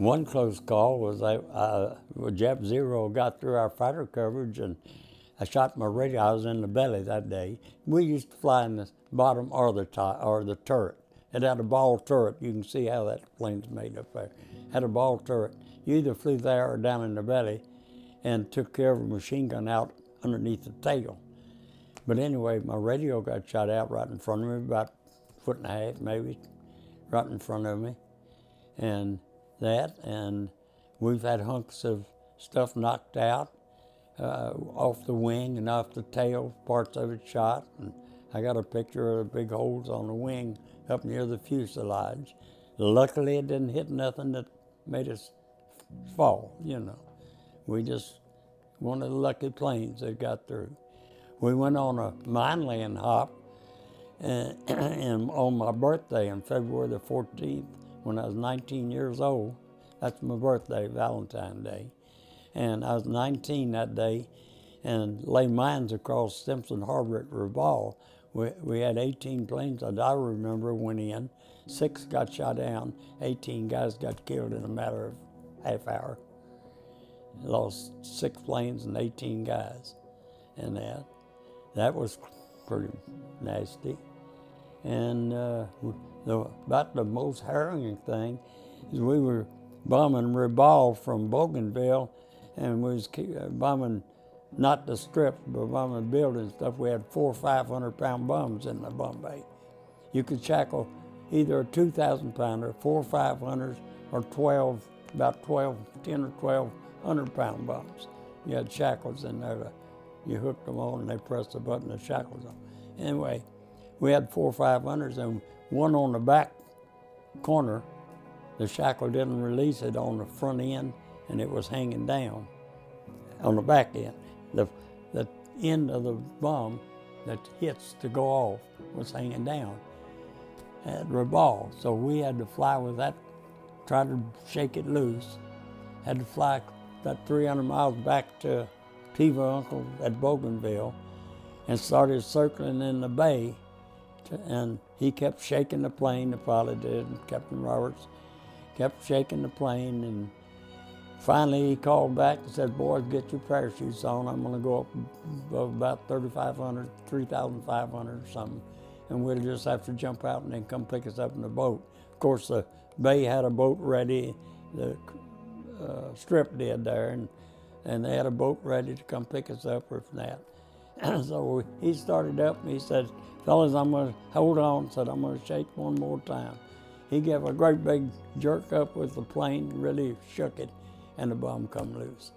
One close call was Jap Zero got through our fighter coverage and I shot my radio. I was in the belly that day. We used to fly in the bottom or the top or the turret. It had a ball turret. You can see how that plane's made up there. Had a ball turret. You either flew there or down in the belly and took care of a machine gun out underneath the tail. But anyway, my radio got shot out right in front of me, about a foot and a half maybe, right in front of me. And we've had hunks of stuff knocked out off the wing and off the tail, parts of it shot. And I got a picture of the big holes on the wing up near the fuselage. Luckily, it didn't hit nothing that made us fall, you know. We just one of the lucky planes that got through. We went on a mine laying hop and on my birthday on February the 14th when I was 19 years old. That's my birthday, Valentine's Day. And I was 19 that day and lay mines across Simpson Harbor at Rabaul. We had 18 planes that I remember went in. 6 got shot down, 18 guys got killed in a matter of half hour. Lost 6 planes and 18 guys in that. That was pretty nasty. And about the most harrowing thing is we were bombing Rabaul from Bougainville, and we was bombing not the strips, but bombing buildings and stuff. We had 400 or 500 pound bombs in the bomb bay. You could shackle either a 2,000 pounder, 4 or 500s, or 10 or 1,200 pound bombs. You had shackles in there. You hooked them on and they pressed the button, the shackles on. Anyway, we had 4 or 500s and one on the back corner, the shackle didn't release it on the front end and it was hanging down on the back end. The end of the bomb that hits to go off was hanging down at Rabaul. So we had to fly with that, try to shake it loose. Had to fly about 300 miles back to Tiva Uncle at Bougainville and started circling in the bay. And he kept shaking the plane, the pilot did, Captain Roberts kept shaking the plane, and finally he called back and said, "Boys, get your parachutes on. I'm gonna go up above about 3,500, 3,500 or something, and we'll just have to jump out and then come pick us up in the boat." Of course, the bay had a boat ready, the strip did there, and they had a boat ready to come pick us up or that. So he started up and he said, "Fellas, I'm gonna hold on," said, "I'm gonna shake one more time." He gave a great big jerk up with the plane, really shook it, and the bomb come loose.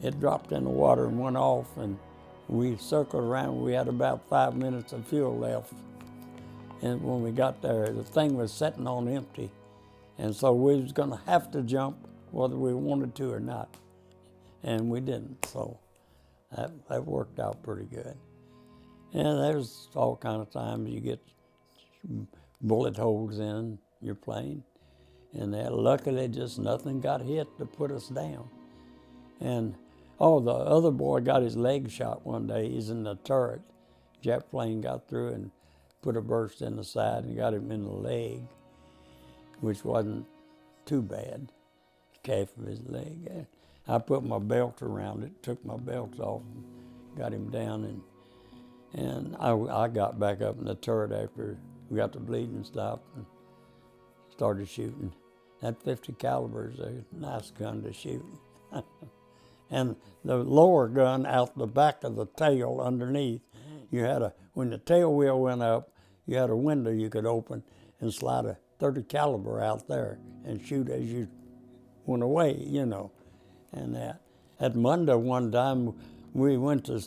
It dropped in the water and went off, and we circled around. We had about 5 minutes of fuel left. And when we got there, the thing was sitting on empty. And so we was gonna have to jump whether we wanted to or not. And we didn't, so that worked out pretty good. And there's all kind of times you get bullet holes in your plane. And luckily just nothing got hit to put us down. And the other boy got his leg shot one day. He's in the turret. Jet plane got through and put a burst in the side and got him in the leg, which wasn't too bad, calf of his leg. I put my belt around it, took my belt off, and got him down, and I got back up in the turret after we got the bleeding stopped and started shooting. That 50 caliber is a nice gun to shoot. And the lower gun out the back of the tail underneath, when the tail wheel went up, you had a window you could open and slide a 30 caliber out there and shoot as you went away, you know. And at Monday one time, we went to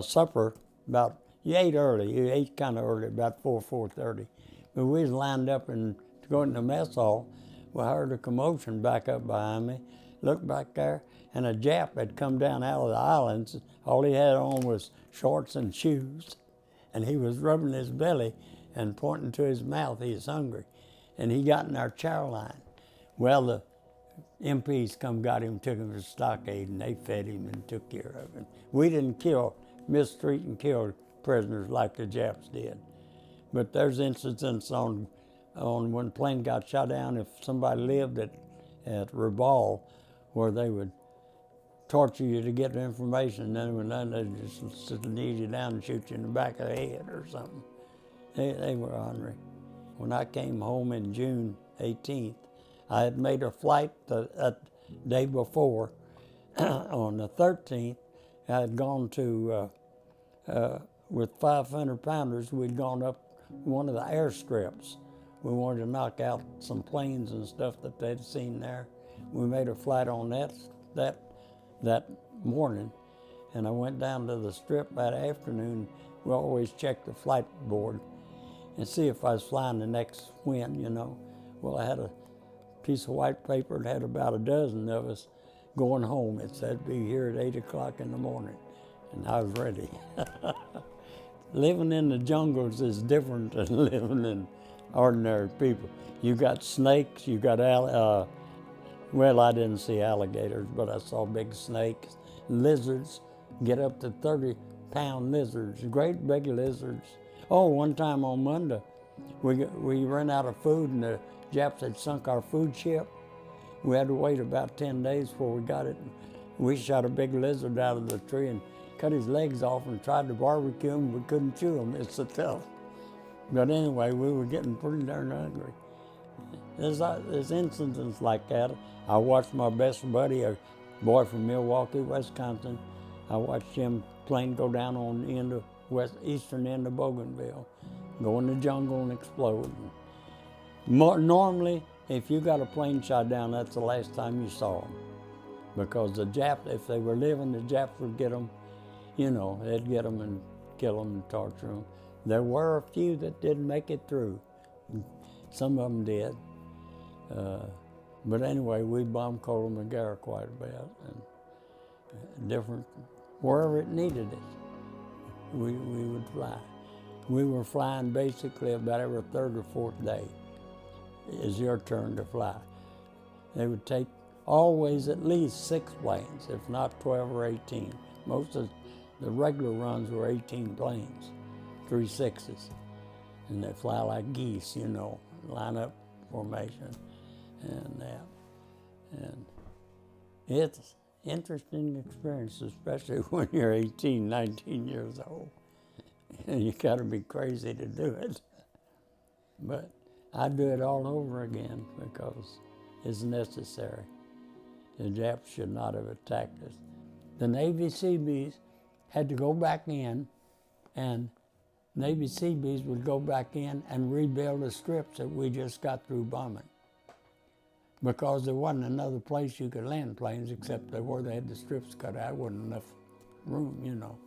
supper about, you ate early, you ate kind of early, about 4:30. But we was lined up and to go into the mess hall. We heard a commotion back up behind me, looked back there, and a Jap had come down out of the islands. All he had on was shorts and shoes. And he was rubbing his belly and pointing to his mouth. He was hungry. And he got in our chow line. Well, the MPs come got him, took him to the stockade, and they fed him and took care of him. We didn't mistreat and kill prisoners like the Japs did. But there's incidents on when the plane got shot down, if somebody lived at Revolve, where they would torture you to get the information, and then when done, they'd just knee you down and shoot you in the back of the head or something. They were ornery. When I came home in June 18th, I had made a flight the day before. On the 13th, I had gone to, with 500 pounders, we'd gone up one of the airstrips. We wanted to knock out some planes and stuff that they'd seen there. We made a flight on that morning, and I went down to the strip that afternoon. We always check the flight board and see if I was flying the next wind, you know. Well, I had a piece of white paper that had about a dozen of us going home. It said, be here at 8 o'clock in the morning, and I was ready. Living in the jungles is different than living in ordinary people. You got snakes, you got, well, I didn't see alligators, but I saw big snakes, lizards, get up to 30-pound lizards, great big lizards. Oh, one time on Monday, we ran out of food, and the Japs had sunk our food ship. We had to wait about 10 days before we got it. We shot a big lizard out of the tree and cut his legs off and tried to barbecue him. We couldn't chew him. It's so tough. But anyway, we were getting pretty darn hungry. There's incidents like that. I watched my best buddy, a boy from Milwaukee, Wisconsin. I watched him plane go down on the end of eastern end of Bougainville, go in the jungle and explode. Normally, if you got a plane shot down, that's the last time you saw them. Because the Japs, if they were living, the Japs would get them, you know, they'd get them and kill them and torture them. There were a few that didn't make it through. Some of them did. But anyway, we bombed Kolodey quite a bit, and different, wherever it needed it, we would fly. We were flying basically about every third or fourth day. It's your turn to fly. They would take always at least 6 planes, if not 12 or 18. Most of the regular runs were 18 planes, 3 6s. And they fly like geese, you know, line up formation and that. And it's interesting experience, especially when you're 18, 19 years old. And you gotta be crazy to do it. But I'd do it all over again because it's necessary. The Japs should not have attacked us. The Navy Seabees had to go back in, and Navy Seabees would go back in and rebuild the strips that we just got through bombing. Because there wasn't another place you could land planes except where they had the strips cut out. There wasn't enough room, you know.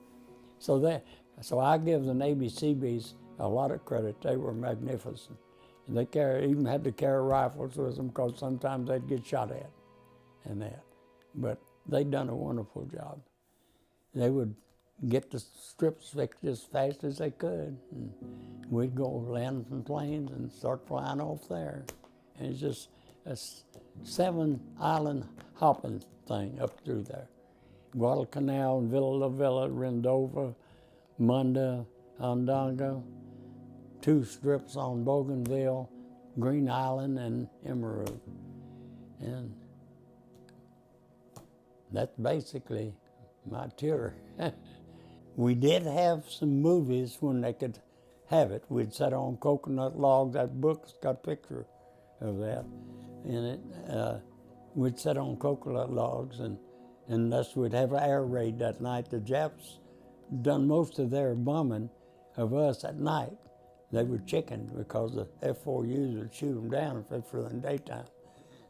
So I give the Navy Seabees a lot of credit. They were magnificent. And they even had to carry rifles with them because sometimes they'd get shot at and that. But they'd done a wonderful job. They would get the strips fixed as fast as they could. And we'd go land some planes and start flying off there. And it's just a 7-island hopping thing up through there. Guadalcanal, Villa La Villa, Rendova, Munda, Ondonga, 2 strips on Bougainville, Green Island, and Emerald. And that's basically my tour. We did have some movies when they could have it. We'd sit on coconut logs. That book's got a picture of that in it. We'd sit on coconut logs, and thus we'd have an air raid that night. The Japs done most of their bombing of us at night. They were chicken because the F-4Us would shoot them down if they flew in the daytime.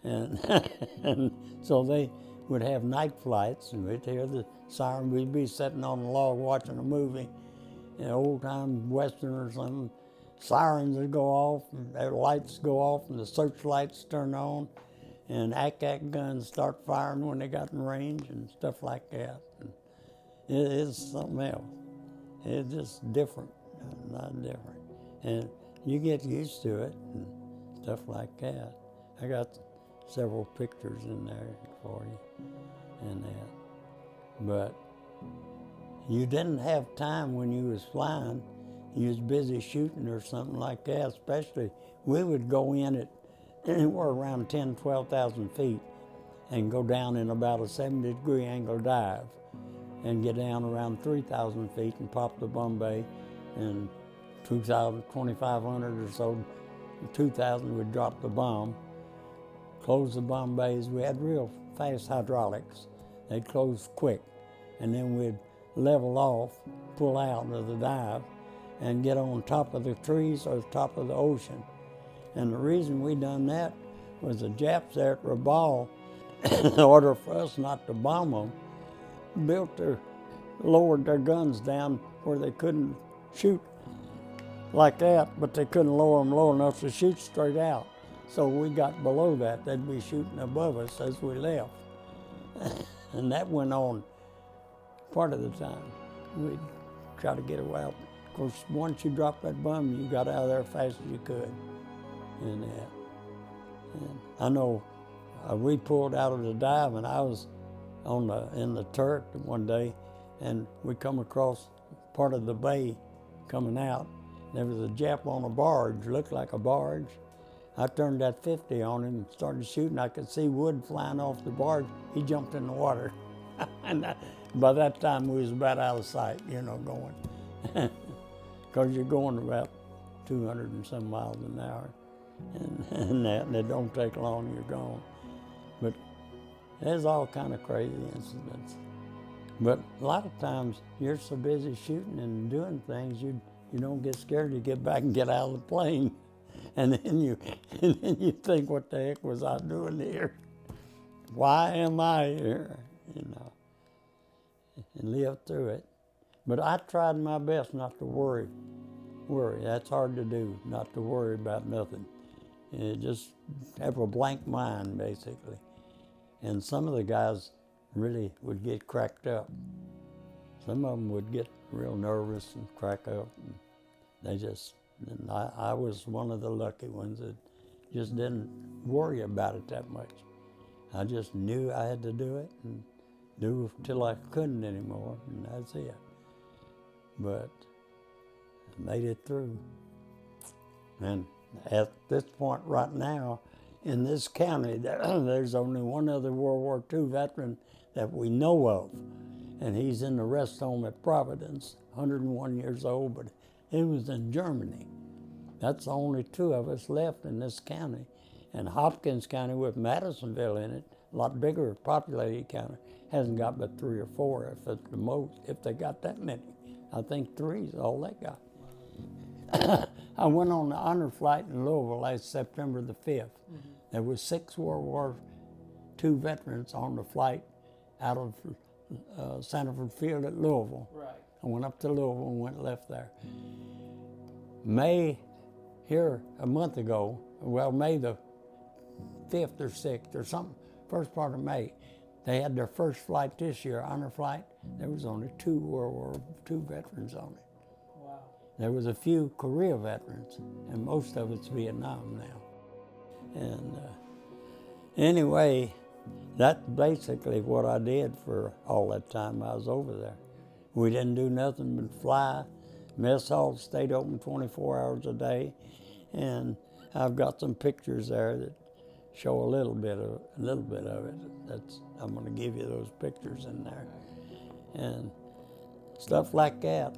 And so they would have night flights, and we'd hear the siren. We'd be sitting on a log watching a movie, an old-time Western or something. Sirens would go off, and their lights go off, and the searchlights turn on, and ACAC guns start firing when they got in range and stuff like that. And it is something else. It's just different, not different. And you get used to it and stuff like that. I got several pictures in there for you and that. But you didn't have time when you was flying. You was busy shooting or something like that, especially we would go in at anywhere around 10, 12,000 feet and go down in about a 70-degree angle dive and get down around 3,000 feet and pop the bomb bay, and 2,000, 2,500 or so, 2,000 would drop the bomb, close the bomb bays. We had real fast hydraulics. They'd close quick, and then we'd level off, pull out of the dive, and get on top of the trees or the top of the ocean. And the reason we done that was the Japs there at Rabaul, in order for us not to bomb them, lowered their guns down where they couldn't shoot like that, but they couldn't lower them low enough to shoot straight out. So we got below that. They'd be shooting above us as we left. And that went on part of the time. We'd try to get away. Of course, once you dropped that bomb, you got out of there as fast as you could. And I know we pulled out of the dive, and I was in the turret one day, and we come across part of the bay coming out. There was a Jap on a barge, looked like a barge. I turned that 50 on him and started shooting. I could see wood flying off the barge. He jumped in the water. And by that time, we was about out of sight, going. Because you're going about 200 and some miles an hour. And it don't take long, you're gone. But there's all kind of crazy incidents. But a lot of times, you're so busy shooting and doing things, you don't get scared to get back and get out of the plane. And then you think, what the heck was I doing here? Why am I here? And live through it. But I tried my best not to worry. That's hard to do, not to worry about nothing. Just have a blank mind, basically. And some of the guys really would get cracked up. Some of them would get real nervous and crack up. And I was one of the lucky ones that just didn't worry about it that much. I just knew I had to do it and do till I couldn't anymore, and that's it. But I made it through. And at this point right now, in this county, there's only one other World War II veteran that we know of, and he's in the rest home at Providence, 101 years old, but he was in Germany. That's the only two of us left in this county. And Hopkins County, with Madisonville in it, a lot bigger populated county, hasn't got but 3 or 4, if it's the most, if they got that many. I think 3 is all they got. I went on the honor flight in Louisville last September the 5th. Mm-hmm. There was 6 World War II veterans on the flight out of Sanford Field at Louisville. Right. I went up to Louisville and left there. May a month ago, May the 5th or 6th or something, first part of May, they had their first flight this year, honor flight. There was only 2 World War II veterans on it. Wow. There was a few Korea veterans, and most of it's Vietnam now. And anyway, that's basically what I did for all that time I was over there. We didn't do nothing but fly. Mess hall stayed open 24 hours a day, and I've got some pictures there that show a little bit of it. I'm going to give you those pictures in there, and stuff like that.